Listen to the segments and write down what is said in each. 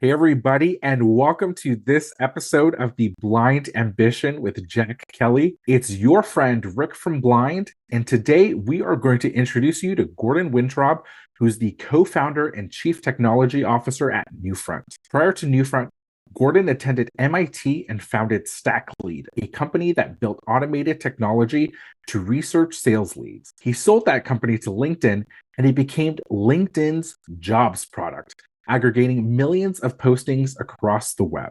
Hey, everybody, and welcome to this episode of The Blind Ambition with Jack Kelly. It's your friend Rick from Blind, and today we are going to introduce you to Gordon Wintrob, who's the co founder and chief technology officer at Newfront. Prior to Newfront, Gordon attended MIT and founded StackLead, a company that built automated technology to research sales leads. He sold that company to LinkedIn, and he became LinkedIn's jobs product, aggregating millions of postings across the web.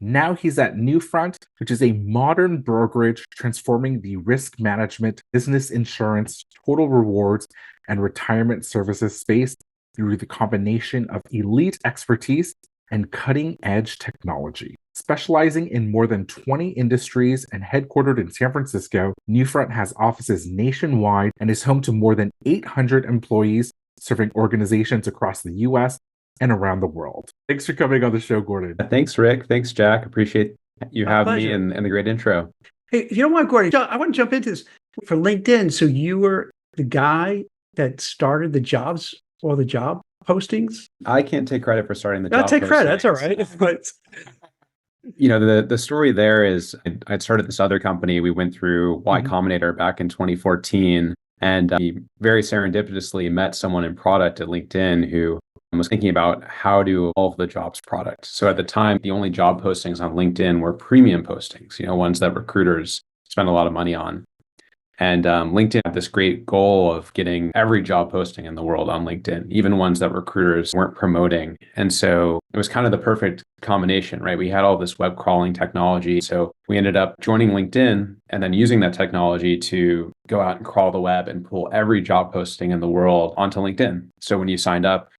Now he's at Newfront, which is a modern brokerage transforming the risk management, business insurance, total rewards, and retirement services space through the combination of elite expertise and cutting edge technology. Specializing in more than 20 industries and headquartered in San Francisco, Newfront has offices nationwide and is home to more than 800 employees serving organizations across the US and around the world. Thanks for coming on the show, Gordon. Thanks, Rick. Thanks, Jack. Appreciate you My having me pleasure. and the great intro. Hey, if you don't mind, Gordon, I want to jump into this for LinkedIn. So you were the guy that started all the job postings? I can't take credit for starting the I'll job take credit. That's all postings. right. But The story there is I'd started this other company. We went through Y Mhm. Combinator back in 2014, and we very serendipitously met someone in product at LinkedIn who was thinking about how to evolve the jobs product. So at the time, the only job postings on LinkedIn were premium postings, ones that recruiters spend a lot of money on. And LinkedIn had this great goal of getting every job posting in the world on LinkedIn, even ones that recruiters weren't promoting. And so it was kind of the perfect combination, right? We had all this web crawling technology. So we ended up joining LinkedIn and then using that technology to go out and crawl the web and pull every job posting in the world onto LinkedIn. So when you signed up,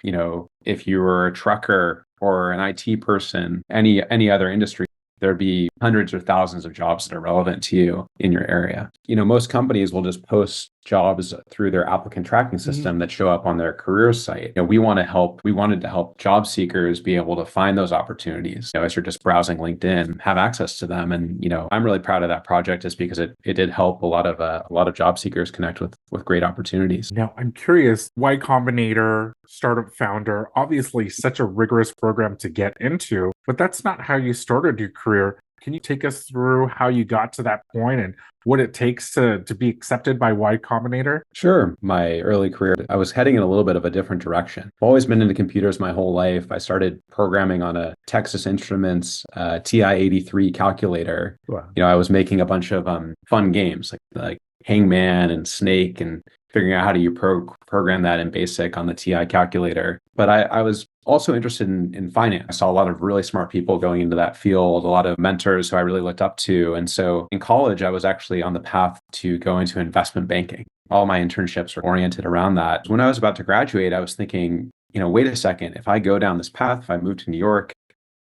if you were a trucker or an IT person, any other industry, there'd be hundreds or thousands of jobs that are relevant to you in your area. Most companies will just post jobs through their applicant tracking system that show up on their careers site. We wanted to help job seekers be able to find those opportunities. As you're just browsing LinkedIn, have access to them. And, I'm really proud of that project just because it did help a lot of job seekers connect with great opportunities. Now, I'm curious, Y Combinator, startup founder, obviously such a rigorous program to get into, but that's not how you started your career. Can you take us through how you got to that point and what it takes to be accepted by Y Combinator? Sure. My early career, I was heading in a little bit of a different direction. I've always been into computers my whole life. I started programming on a Texas Instruments TI-83 calculator. Wow. I was making a bunch of fun games like Hangman and Snake and figuring out how do you program that in BASIC on the TI calculator. But I was also interested in finance. I saw a lot of really smart people going into that field, a lot of mentors who I really looked up to. And so in college, I was actually on the path to go into investment banking. All my internships were oriented around that. When I was about to graduate, I was thinking, wait a second, if I go down this path, if I move to New York,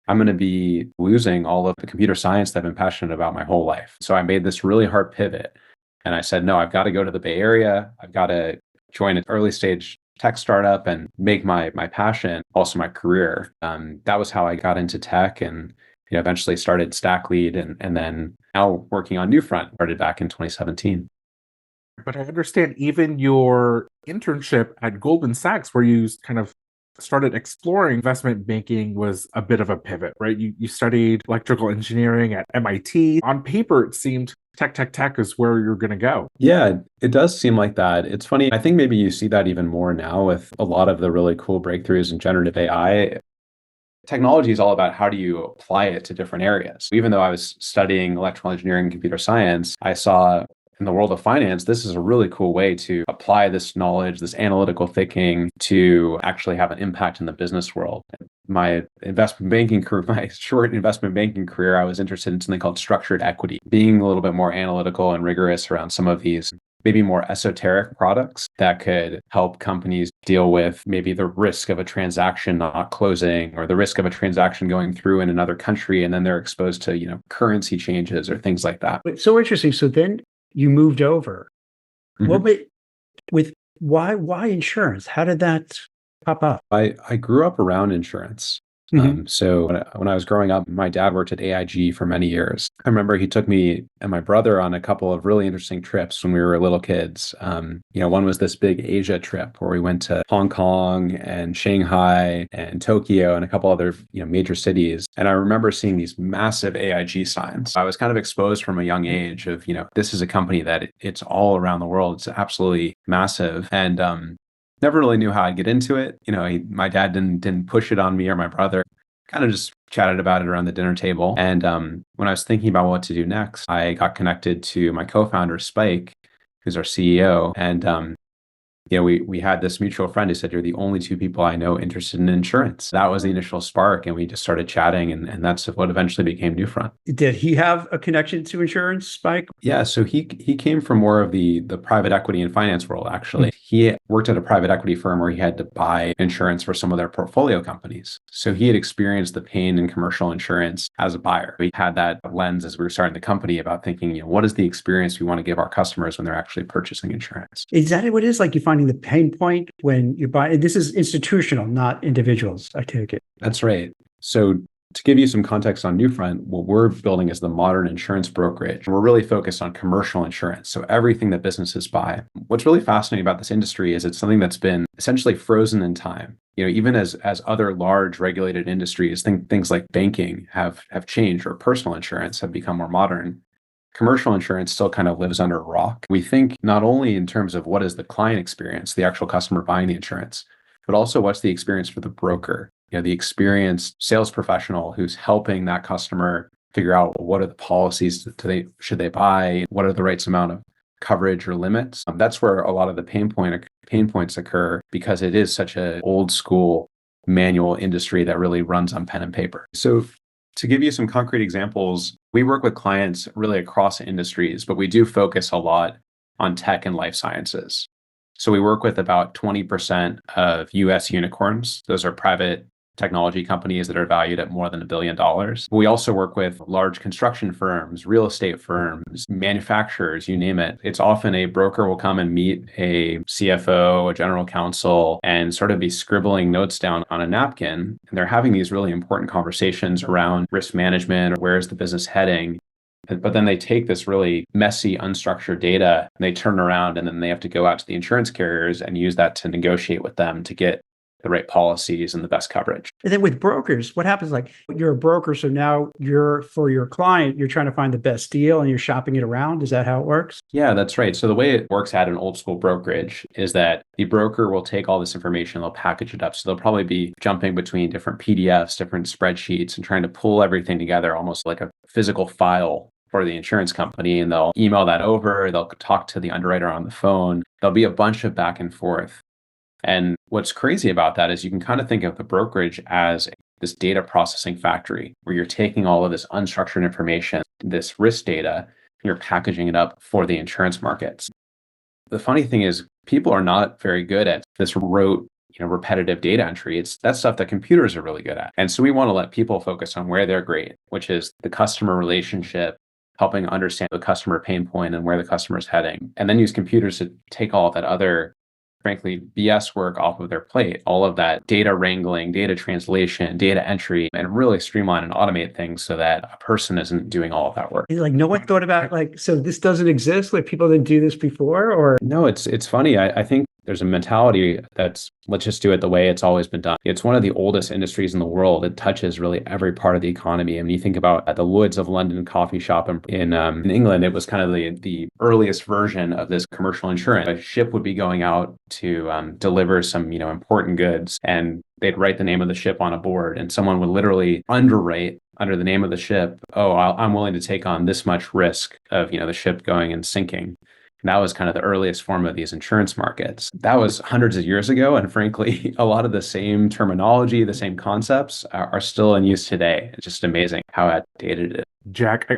I'm going to be losing all of the computer science that I've been passionate about my whole life. So I made this really hard pivot. And I said, no, I've got to go to the Bay Area. I've got to join an early stage tech startup and make my passion also my career. That was how I got into tech and eventually started StackLead and then now working on Newfront, started back in 2017. But I understand even your internship at Goldman Sachs, where you kind of started exploring investment banking, was a bit of a pivot, right? You studied electrical engineering at MIT. On paper, it seemed tech is where you're going to go. Yeah, it does seem like that. It's funny. I think maybe you see that even more now with a lot of the really cool breakthroughs in generative AI. Technology is all about how do you apply it to different areas. Even though I was studying electrical engineering and computer science, I saw in the world of finance, this is a really cool way to apply this knowledge, this analytical thinking to actually have an impact in the business world. My short investment banking career, I was interested in something called structured equity, being a little bit more analytical and rigorous around some of these maybe more esoteric products that could help companies deal with maybe the risk of a transaction not closing or the risk of a transaction going through in another country and then they're exposed to, currency changes or things like that. It's so interesting. So then you moved over. What Mhm. with why insurance? How did that pop up? I grew up around insurance. So when I was growing up, my dad worked at AIG for many years. I remember he took me and my brother on a couple of really interesting trips when we were little kids. One was this big Asia trip where we went to Hong Kong and Shanghai and Tokyo and a couple other, major cities. And I remember seeing these massive AIG signs. I was kind of exposed from a young age of, this is a company that it's all around the world. It's absolutely massive. And never really knew how I'd get into it. My dad didn't push it on me or my brother. Kind of just chatted about it around the dinner table. And when I was thinking about what to do next, I got connected to my co-founder, Spike, who's our CEO. And we had this mutual friend who said, "You're the only two people I know interested in insurance." That was the initial spark. And we just started chatting. And that's what eventually became Newfront. Did he have a connection to insurance, Spike? Yeah. So he came from more of the private equity and finance world, actually. He worked at a private equity firm where he had to buy insurance for some of their portfolio companies. So he had experienced the pain in commercial insurance as a buyer. We had that lens as we were starting the company about thinking, what is the experience we want to give our customers when they're actually purchasing insurance? Is that what it is? Like you finding the pain point when you buy, this is institutional, not individuals, I take it. That's right. So to give you some context on Newfront, what we're building is the modern insurance brokerage. We're really focused on commercial insurance. So everything that businesses buy. What's really fascinating about this industry is it's something that's been essentially frozen in time. Even as other large regulated industries, things like banking have changed, or personal insurance have become more modern. Commercial insurance still kind of lives under a rock. We think not only in terms of what is the client experience, the actual customer buying the insurance, but also what's the experience for the broker, the experienced sales professional who's helping that customer figure out what are the policies should they buy, what are the right amount of coverage or limits. That's where a lot of the pain points occur, because it is such an old school manual industry that really runs on pen and paper. So to give you some concrete examples, we work with clients really across industries, but we do focus a lot on tech and life sciences. So we work with about 20% of US unicorns. Those are private technology companies that are valued at more than $1 billion. We also work with large construction firms, real estate firms, manufacturers, you name it. It's often a broker will come and meet a CFO, a general counsel, and sort of be scribbling notes down on a napkin. And they're having these really important conversations around risk management, or where is the business heading. But then they take this really messy, unstructured data, and they turn around, and then they have to go out to the insurance carriers and use that to negotiate with them to get the right policies and the best coverage. And then with brokers, what happens? Like you're a broker, so now for your client, you're trying to find the best deal and you're shopping it around. Is that how it works? Yeah, that's right. So the way it works at an old school brokerage is that the broker will take all this information, they'll package it up. So they'll probably be jumping between different PDFs, different spreadsheets, and trying to pull everything together almost like a physical file for the insurance company. And they'll email that over, they'll talk to the underwriter on the phone. There'll be a bunch of back and forth. And what's crazy about that is you can kind of think of the brokerage as this data processing factory where you're taking all of this unstructured information, this risk data, and you're packaging it up for the insurance markets. The funny thing is people are not very good at this rote, repetitive data entry. It's that stuff that computers are really good at. And so we want to let people focus on where they're great, which is the customer relationship, helping understand the customer pain point and where the customer is heading, and then use computers to take all of that other, frankly, BS work off of their plate, all of that data wrangling, data translation, data entry, and really streamline and automate things so that a person isn't doing all of that work. Like no one thought about so this doesn't exist? Like people didn't do this before? Or no, it's funny. I think there's a mentality that's let's just do it the way it's always been done. It's one of the oldest industries in the world. It touches really every part of the economy. And you think about the Lloyd's of London coffee shop in England, it was kind of the earliest version of this commercial insurance. A ship would be going out to deliver some important goods, and they'd write the name of the ship on a board, and someone would literally underwrite under the name of the ship. Oh, I'm willing to take on this much risk of the ship going and sinking. And that was kind of the earliest form of these insurance markets. That was hundreds of years ago. And frankly, a lot of the same terminology, the same concepts are still in use today. It's just amazing how outdated it is. Jack,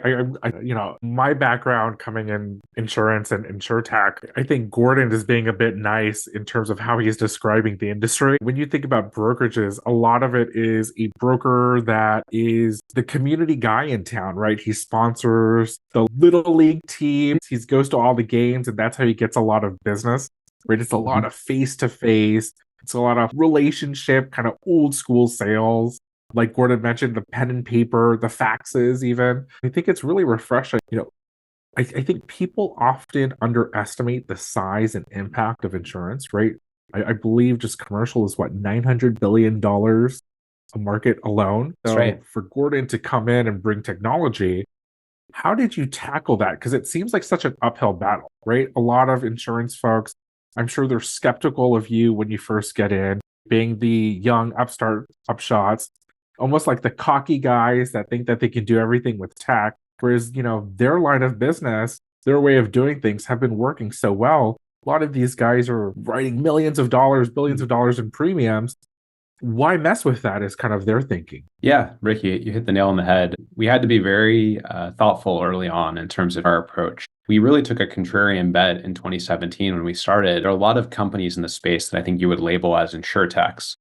my background coming in insurance and insurtech, I think Gordon is being a bit nice in terms of how he's describing the industry. When you think about brokerages, a lot of it is a broker that is the community guy in town, right? He sponsors the little league teams. He goes to all the games, and that's how he gets a lot of business, right? It's a lot of face-to-face. It's a lot of relationship, kind of old school sales. like Gordon mentioned, the pen and paper, the faxes, even. I think it's really refreshing. I think people often underestimate the size and impact of insurance, right? I believe just commercial is what, $900 billion a market alone. That's So right. for Gordon to come in and bring technology, how did you tackle that? Because it seems like such an uphill battle, right? A lot of insurance folks, I'm sure they're skeptical of you when you first get in, being the young upstart upshots, almost like the cocky guys that think that they can do everything with tech. Whereas, their line of business, their way of doing things have been working so well. A lot of these guys are writing millions of dollars, billions of dollars in premiums. Why mess with that is kind of their thinking. Yeah, Ricky, you hit the nail on the head. We had to be very thoughtful early on in terms of our approach. We really took a contrarian bet in 2017 when we started. There are a lot of companies in the space that I think you would label as insurtechs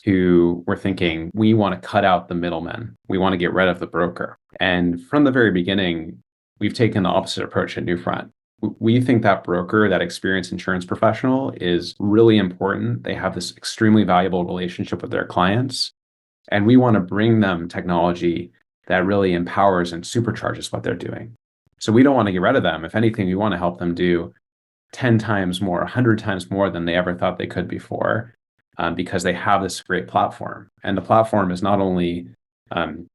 who were thinking, we want to cut out the middlemen. We want to get rid of the broker. And from the very beginning, we've taken the opposite approach at Newfront. We think that broker, that experienced insurance professional is really important. They have this extremely valuable relationship with their clients. And we want to bring them technology that really empowers and supercharges what they're doing. So we don't want to get rid of them. If anything, we want to help them do 10 times more, 100 times more than they ever thought they could before, because they have this great platform. And the platform is not only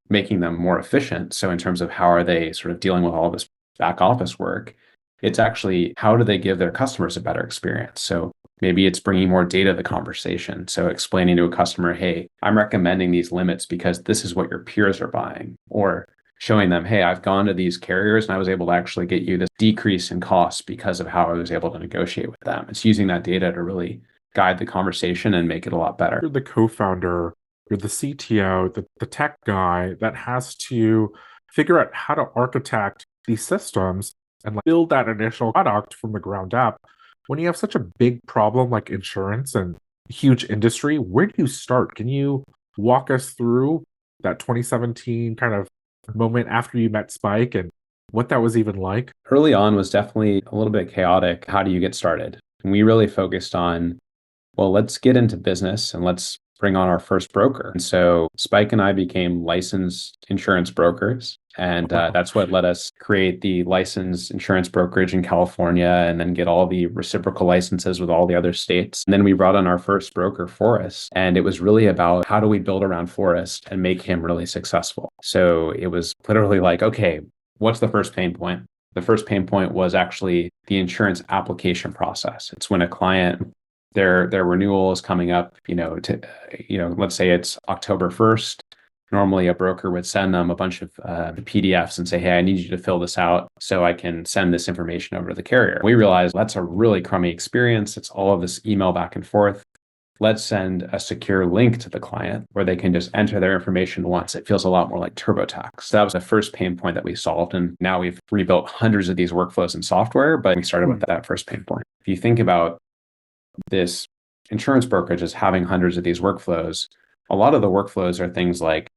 making them more efficient. So in terms of how are they sort of dealing with all this back office work, it's actually how do they give their customers a better experience? So maybe it's bringing more data to the conversation. So explaining to a customer, hey, I'm recommending these limits because this is what your peers are buying. Or showing them, hey, I've gone to these carriers and I was able to actually get you this decrease in costs because of how I was able to negotiate with them. It's using that data to really guide the conversation and make it a lot better. You're the co-founder, you're the CTO, the tech guy that has to figure out how to architect these systems and build that initial product from the ground up. When you have such a big problem like insurance and huge industry, where do you start? Can you walk us through that 2017 kind of moment after you met Spike and what that was even like? Early on was definitely a little bit chaotic. How do you get started? And we really focused on, well, let's get into business and let's bring on our first broker. And so Spike and I became licensed insurance brokers. And that's what let us create the licensed insurance brokerage in California and then get all the reciprocal licenses with all the other states. And then we brought on our first broker, Forrest. And it was really about how do we build around Forrest and make him really successful. So it was literally like, okay, what's the first pain point? The first pain point was actually the insurance application process. It's when a client their renewal is coming up, let's say it's October 1st. Normally a broker would send them a bunch of PDFs and say, hey, I need you to fill this out so I can send this information over to the carrier. We realized that's a really crummy experience. It's all of this email back and forth. Let's send a secure link to the client where they can just enter their information once. It feels a lot more like TurboTax. So that was the first pain point that we solved. And now we've rebuilt hundreds of these workflows in software, but we started with that first pain point. If you think about this insurance brokerage is having hundreds of these workflows. A lot of the workflows are things like,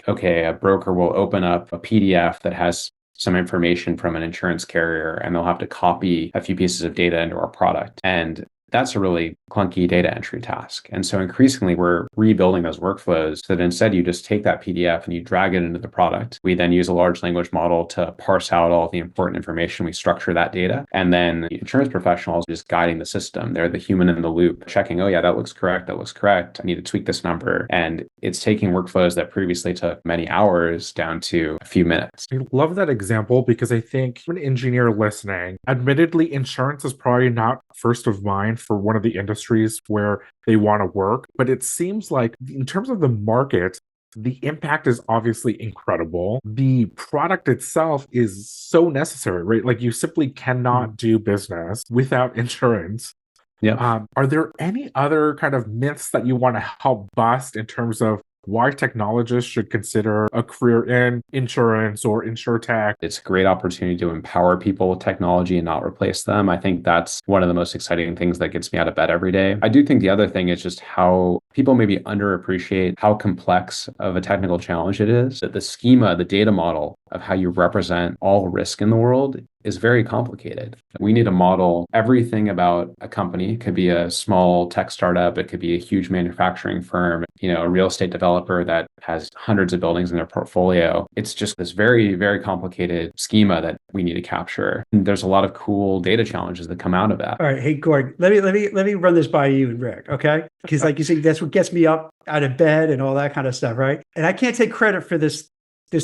okay, a broker will open up a PDF that has some information from an insurance carrier, and they'll have to copy a few pieces of data into our product. And that's a really clunky data entry task. And so increasingly, we're rebuilding those workflows so that instead you just take that PDF and you drag it into the product. We then use a large language model to parse out all the important information. We structure that data. And then the insurance professionals are just guiding the system. They're the human in the loop, checking, oh yeah, that looks correct. That looks correct. I need to tweak this number. And it's taking workflows that previously took many hours down to a few minutes. I love that example because I think an engineer listening, admittedly, insurance is probably not first of mind for one of the industries where they want to work. But it seems like in terms of the market, the impact is obviously incredible. The product itself is so necessary, right? Like you simply cannot do business without insurance. Yeah. Are there any other kind of myths that you want to help bust in terms of why technologists should consider a career in insurance or insurtech? It's a great opportunity to empower people with technology and not replace them. I think that's one of the most exciting things that gets me out of bed every day. I do think the other thing is just how people maybe underappreciate how complex of a technical challenge it is. That the schema, the data model of how you represent all risk in the world is very complicated. We need to model everything about a company. It could be a small tech startup. It could be a huge manufacturing firm, a real estate developer that has hundreds of buildings in their portfolio. It's just this very, very complicated schema that we need to capture. And there's a lot of cool data challenges that come out of that. All right. Hey, Gordon, let me run this by you and Rick. Okay. Because like you say, that's what gets me up out of bed and all that kind of stuff. Right. And I can't take credit for this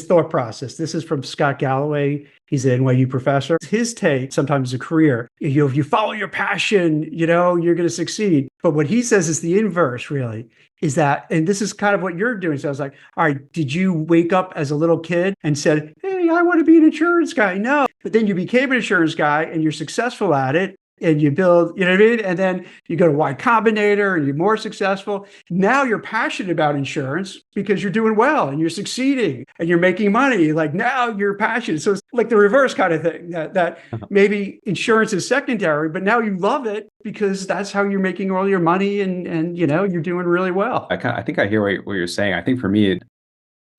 thought process. This is from Scott Galloway. He's an NYU professor. His take, sometimes a career, if you follow your passion, you're going to succeed. But what he says is the inverse, really, is that, and this is kind of what you're doing. So I was like, all right, did you wake up as a little kid and said, hey, I want to be an insurance guy? No. But then you became an insurance guy and you're successful at it. And you build, you know what I mean? And then you go to Y Combinator and you're more successful. Now you're passionate about insurance because you're doing well and you're succeeding and you're making money. Like now you're passionate. So it's like the reverse kind of thing that maybe insurance is secondary, but now you love it because that's how you're making all your money and you're doing really well. I think I hear what you're saying. I think for me,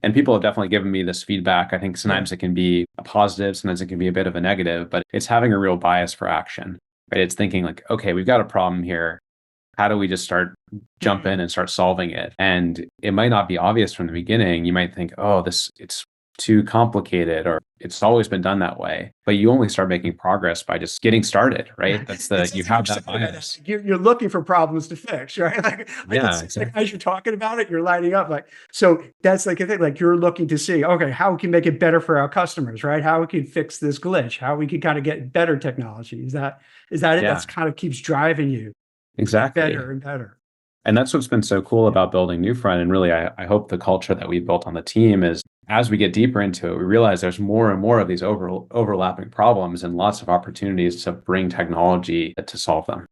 and people have definitely given me this feedback. I think sometimes it can be a positive, sometimes it can be a bit of a negative, but it's having a real bias for action. Right? It's thinking like, okay, we've got a problem here. How do we just start jump in and start solving it? And it might not be obvious from the beginning. You might think, oh, it's too complicated, or it's always been done that way. But you only start making progress by just getting started, right? That's you have that bias. You're looking for problems to fix, right? Exactly. Like as you're talking about it, you're lighting up. Like, so that's like a thing. Like you're looking to see, okay, how we can make it better for our customers, right? How we can fix this glitch, how we can kind of get better technology. Is that it? That's kind of keeps driving you exactly better and better. And that's what's been so cool about building Newfront. And really, I hope the culture that we built on the team is, as we get deeper into it, we realize there's more and more of these overlapping problems and lots of opportunities to bring technology to solve them.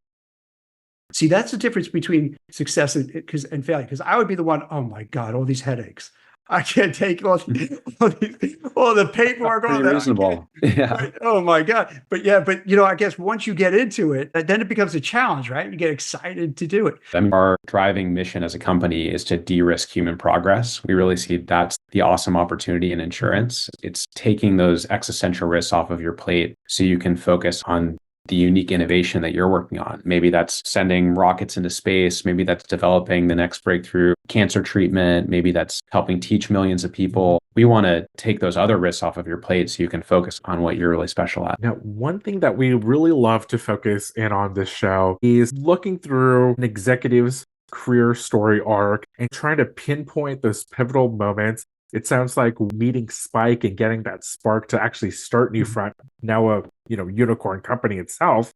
See, that's the difference between success and failure. Because I would be the one, oh my God, all these headaches. I can't take all the paperwork. Pretty reasonable. Yeah. Oh my God. But I guess once you get into it, then it becomes a challenge, right? You get excited to do it. I mean, our driving mission as a company is to de-risk human progress. We really see that's the awesome opportunity in insurance. It's taking those existential risks off of your plate so you can focus on the unique innovation that you're working on. Maybe that's sending rockets into space. Maybe that's developing the next breakthrough cancer treatment. Maybe that's helping teach millions of people. We want to take those other risks off of your plate so you can focus on what you're really special at. Now, one thing that we really love to focus in on this show is looking through an executive's career story arc and trying to pinpoint those pivotal moments. It sounds like meeting Spike and getting that spark to actually start Newfront, now a unicorn company itself.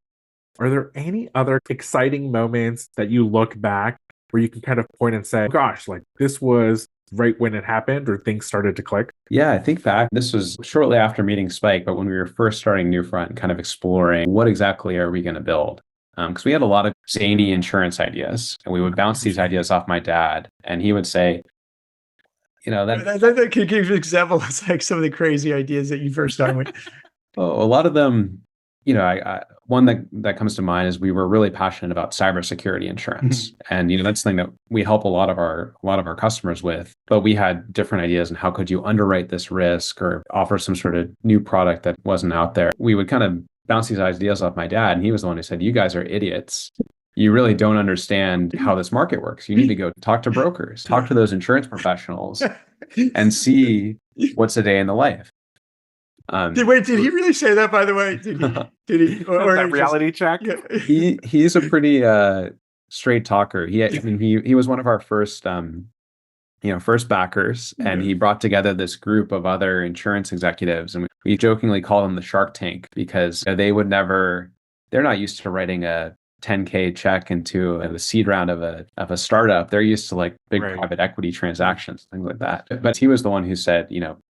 Are there any other exciting moments that you look back where you can kind of point and say, gosh, like this was right when it happened or things started to click? Yeah, I think back, this was shortly after meeting Spike, but when we were first starting Newfront and kind of exploring what exactly are we going to build? Because we had a lot of zany insurance ideas and we would bounce these ideas off my dad and he would say, that could give an example of like some of the crazy ideas that you first started with. A lot of them, one that comes to mind is we were really passionate about cybersecurity insurance, and that's something that we help a lot of our customers with. But we had different ideas on how could you underwrite this risk or offer some sort of new product that wasn't out there. We would kind of bounce these ideas off my dad, and he was the one who said, "You guys are idiots. You really don't understand how this market works. You need to go talk to brokers, talk to those insurance professionals and see what's a day in the life." Did he really say that, by the way? Did he or that reality check? Yeah. He's a pretty straight talker. He was one of our first backers, and he brought together this group of other insurance executives, and we jokingly call them the Shark Tank because they're not used to writing a $10K check into the seed round of a startup. They're used to like big private equity transactions, things like that. But he was the one who said,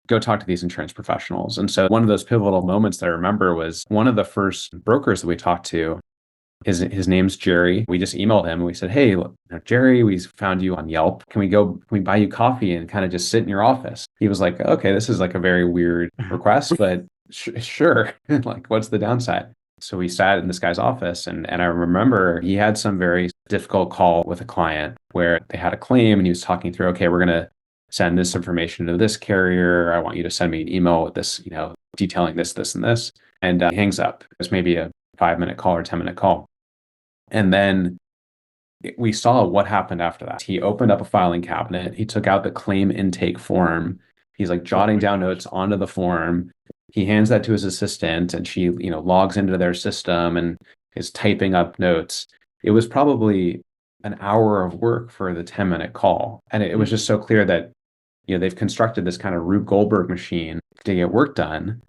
go talk to these insurance professionals. And so one of those pivotal moments that I remember was one of the first brokers that we talked to. His name's Jerry. We just emailed him and we said, "Hey, Jerry, we found you on Yelp. Can we buy you coffee and kind of just sit in your office?" He was like, "Okay, this is like a very weird request, but sure. Like, what's the downside?" So we sat in this guy's office and I remember he had some very difficult call with a client where they had a claim and he was talking through, okay, we're going to send this information to this carrier. I want you to send me an email with this, detailing this, this, and this. And he hangs up. It was maybe a 5-minute call or 10-minute call. And then we saw what happened after that. He opened up a filing cabinet. He took out the claim intake form. He's like jotting down notes onto the form. He hands that to his assistant and she, logs into their system and is typing up notes. It was probably an hour of work for the 10-minute call. And it was just so clear that, they've constructed this kind of Rube Goldberg machine to get work done.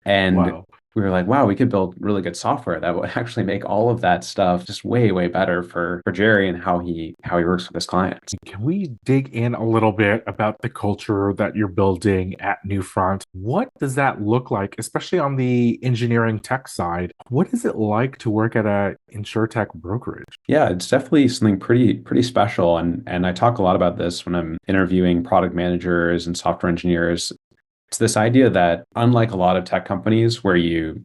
And Wow. we were like, wow, we could build really good software that would actually make all of that stuff just way, way better for Jerry and how he works with his clients. Can we dig in a little bit about the culture that you're building at Newfront? What does that look like, especially on the engineering tech side? What is it like to work at a insurtech brokerage? Yeah, it's definitely something pretty special. And I talk a lot about this when I'm interviewing product managers and software engineers. It's this idea that unlike a lot of tech companies where you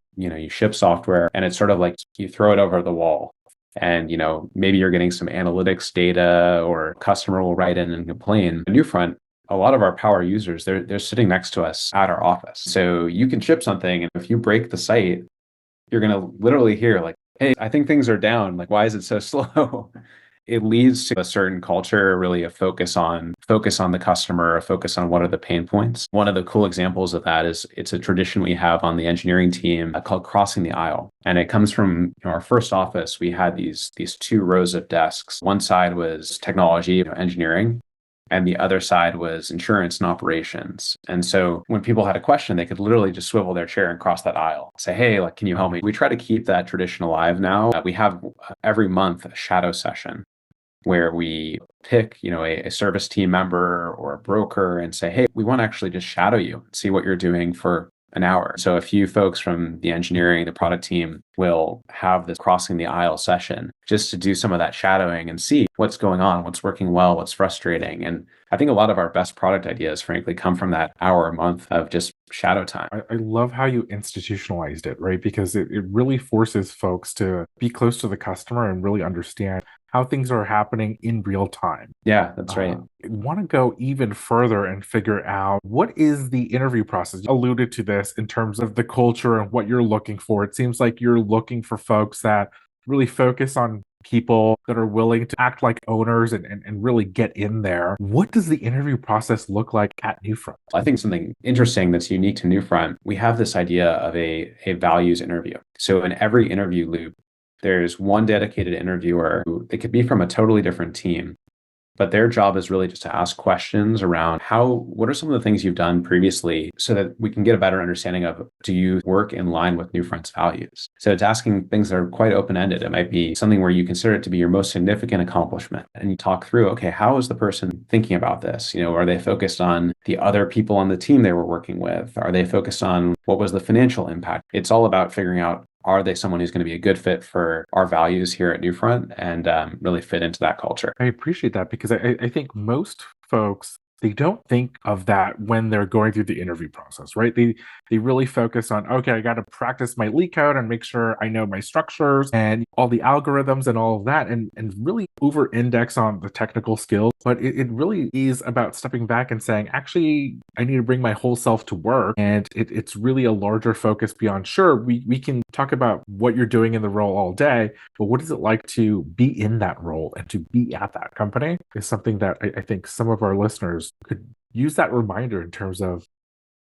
ship software and it's sort of like you throw it over the wall and, maybe you're getting some analytics data or a customer will write in and complain. At Newfront, a lot of our power users, they're sitting next to us at our office. So you can ship something and if you break the site, you're going to literally hear like, hey, I think things are down. Like, why is it so slow? It leads to a certain culture, really a focus on the customer, a focus on what are the pain points. One of the cool examples of that is it's a tradition we have on the engineering team called crossing the aisle. And it comes from our first office. We had these 2 rows of desks. One side was technology, engineering, and the other side was insurance and operations. And so when people had a question, they could literally just swivel their chair and cross that aisle, say, hey, like, can you help me? We try to keep that tradition alive now. We have every month a shadow session where we pick, a service team member or a broker and say, hey, we want to actually just shadow you, see what you're doing for an hour. So a few folks from the engineering, the product team will have this crossing the aisle session just to do some of that shadowing and see what's going on, what's working well, what's frustrating. And I think a lot of our best product ideas, frankly, come from that hour a month of just shadow time. I love how you institutionalized it, right? Because it really forces folks to be close to the customer and really understand how things are happening in real time. Yeah, that's right. I want to go even further and figure out what is the interview process. You alluded to this in terms of the culture and what you're looking for. It seems like you're looking for folks that really focus on people that are willing to act like owners and really get in there. What does the interview process look like at Newfront? I think something interesting that's unique to Newfront, we have this idea of a values interview. So in every interview loop, there's one dedicated interviewer who they could be from a totally different team, but their job is really just to ask questions around what are some of the things you've done previously so that we can get a better understanding of, do you work in line with Newfront's values? So it's asking things that are quite open-ended. It might be something where you consider it to be your most significant accomplishment. And you talk through, okay, how is the person thinking about this? Are they focused on the other people on the team they were working with? Are they focused on what was the financial impact? It's all about figuring out, are they someone who's going to be a good fit for our values here at Newfront and really fit into that culture? I appreciate that because I think most folks, they don't think of that when they're going through the interview process, right? They really focus on, okay, I got to practice my leak code and make sure I know my structures and all the algorithms and all of that, and really over index on the technical skills. But it really is about stepping back and saying, actually, I need to bring my whole self to work. And it's really a larger focus beyond, sure, we can talk about what you're doing in the role all day, but what is it like to be in that role and to be at that company is something that I think some of our listeners could use that reminder in terms of,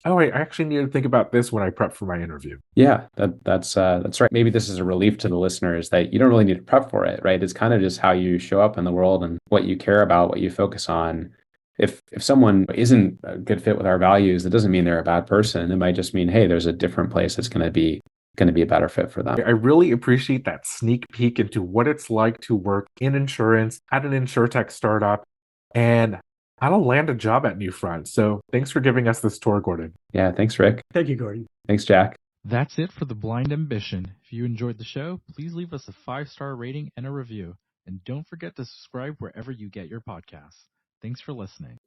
oh, I actually need to think about this when I prep for my interview. Yeah, that's right. Maybe this is a relief to the listeners that you don't really need to prep for it, right? It's kind of just how you show up in the world and what you care about, what you focus on. If someone isn't a good fit with our values, that doesn't mean they're a bad person. It might just mean, hey, there's a different place that's going to be a better fit for them. I really appreciate that sneak peek into what it's like to work in insurance at an insurtech startup and how to land a job at Newfront. So thanks for giving us this tour, Gordon. Yeah, thanks, Rick. Thank you, Gordon. Thanks, Jack. That's it for The Blind Ambition. If you enjoyed the show, please leave us a 5-star rating and a review. And don't forget to subscribe wherever you get your podcasts. Thanks for listening.